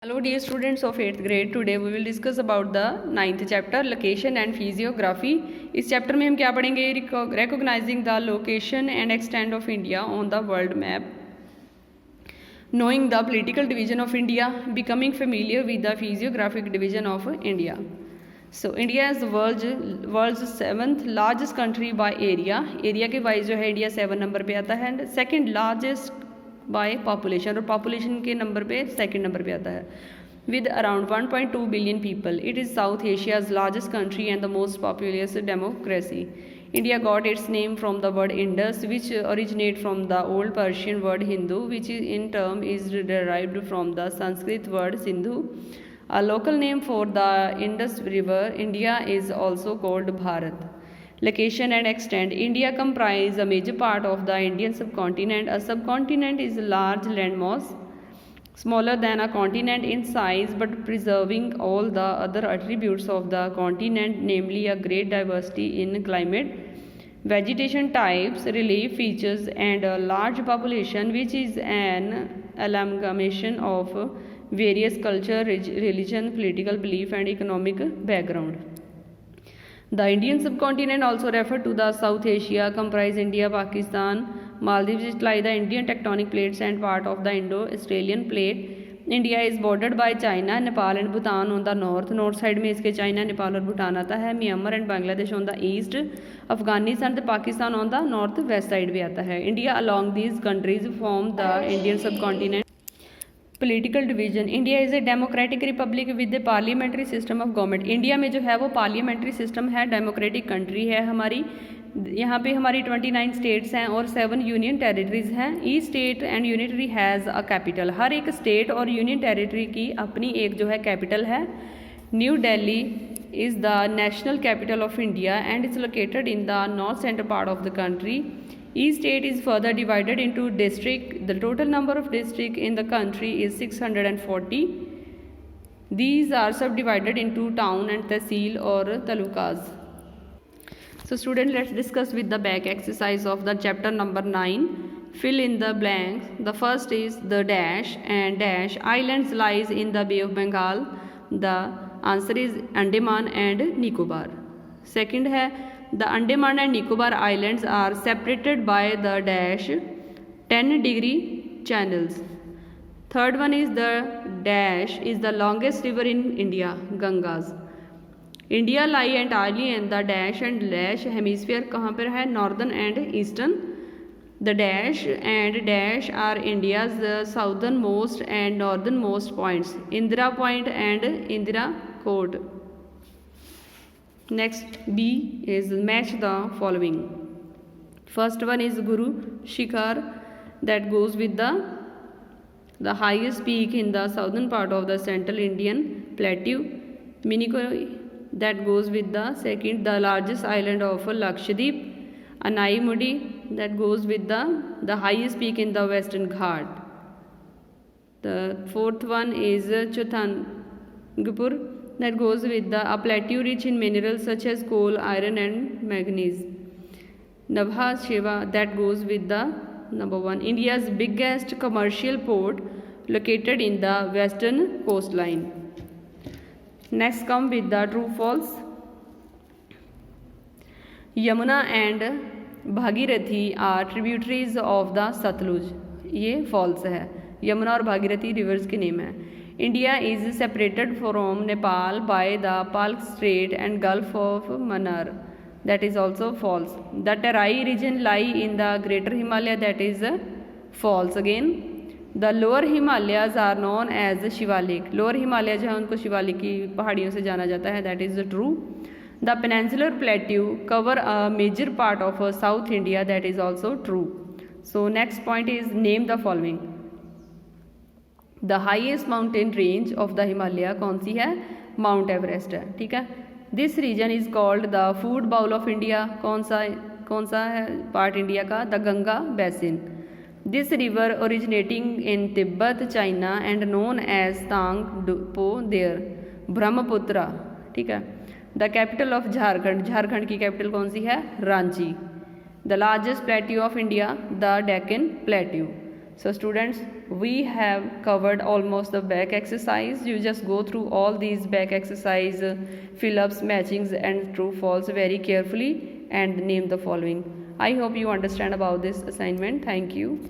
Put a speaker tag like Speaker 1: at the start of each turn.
Speaker 1: Hello dear students of 8th grade, today we will discuss about the 9th chapter location and physiography. इस chapter में हम क्या पढ़ेंगे? Recognizing the location and extent of India on the world map, knowing the political division of India, becoming familiar with the physiographic division of India. So India is the world's 7th largest country by area. Area के wise जो है India 7 number पे आता है, and second largest by population, और population के number पे second number पे आता है with around 1.2 billion people. It is south Asia's largest country and the most populous democracy. India got its name from the word Indus, which originate from the old Persian word Hindu, which in turn is derived from the Sanskrit word Sindhu. A local name for the Indus River, India, is also called Bharat. Location and extent. India comprises a major part of the Indian subcontinent. A subcontinent is a large landmass, smaller than a continent in size but preserving all the other attributes of the continent, namely a great diversity in climate, vegetation types, relief features, and a large population, which is an amalgamation of various culture, religion, political belief, and economic background. The Indian subcontinent, also referred to the South Asia, comprise India, Pakistan, Maldives, which lie the Indian tectonic plates and part of the Indo-Australian plate. India is bordered by China, Nepal and Bhutan on the north. North side में इसके China, Nepal और Bhutan आता है. Myanmar and Bangladesh on the east. Afghanistan and Pakistan on the north west side भी आता है. India along these countries form the Indian subcontinent. Political division. India is a democratic republic with a parliamentary system of government. India में जो है वो parliamentary system है, democratic country है हमारी. यहाँ पे हमारी 29 स्टेट्स हैं और 7 यूनियन टेरिटरीज हैं. Each state and unitary has a capital. हर एक स्टेट और यूनियन टेरिटरी की अपनी एक जो है कैपिटल है. New Delhi is the national capital of India and is located in the north center part of the country. Each state is further divided into district. The total number of districts in the country is 640. These are subdivided into town and tehsil or talukas. So students, let's discuss with the back exercise of the chapter number 9. Fill in the blanks. The first is the dash and dash islands lies in the Bay of Bengal. The answer is Andaman and Nicobar. Second है the Andaman and Nicobar islands are separated by the dash 10-degree channels. Third one is the dash is the longest river in India, Gangas. India lie entirely in the dash and dash hemisphere कहाँ पर है? Northern and eastern. The dash and dash are India's southernmost and northernmost points, Indira Point and Indira Court. Next B is match the following. First one is Guru Shikhar, that goes with the highest peak in the southern part of the central Indian plateau. Minikoi, that goes with the second, the largest island of Lakshadweep. Anaimudi, that goes with the highest peak in the western Ghat. The fourth one is Chutangpur, that goes with a plateau rich in minerals such as coal, iron and manganese. Nabha Shiva, that goes with the number 1, India's biggest commercial port located in the western coastline. Next come with the true false. Yamuna and Bhagirathi are tributaries of the Sutlej. ये false है. यमुना और Bhagirathi rivers के name है. India is separated from Nepal by the Palk strait and gulf of Mannar. That is also false. The Terai region lie in the greater Himalaya. That is false again. The lower Himalayas are known as Shivalik. Lower Himalaya जो है उनको शिवालिक की पहाड़ियों से जाना जाता है. That is true. The peninsular plateau cover a major part of South India. That is also true. So next point is name the following. The highest mountain range of the Himalaya कौन सी है? Mount Everest है. ठीक है. This region is called the food bowl of India. कौन सा है part India का? The Ganga basin. This river originating in Tibet, China and known as Tangpo there. Brahmaputra. ठीक है. The capital of Jharkhand. Jharkhand की कैपिटल कौन सी है? Ranchi. The largest plateau of India, the Deccan plateau. So students, we have covered almost the back exercise. You just go through all these back exercise, fill-ups, matchings and true false very carefully and name the following. I hope you understand about this assignment. Thank you.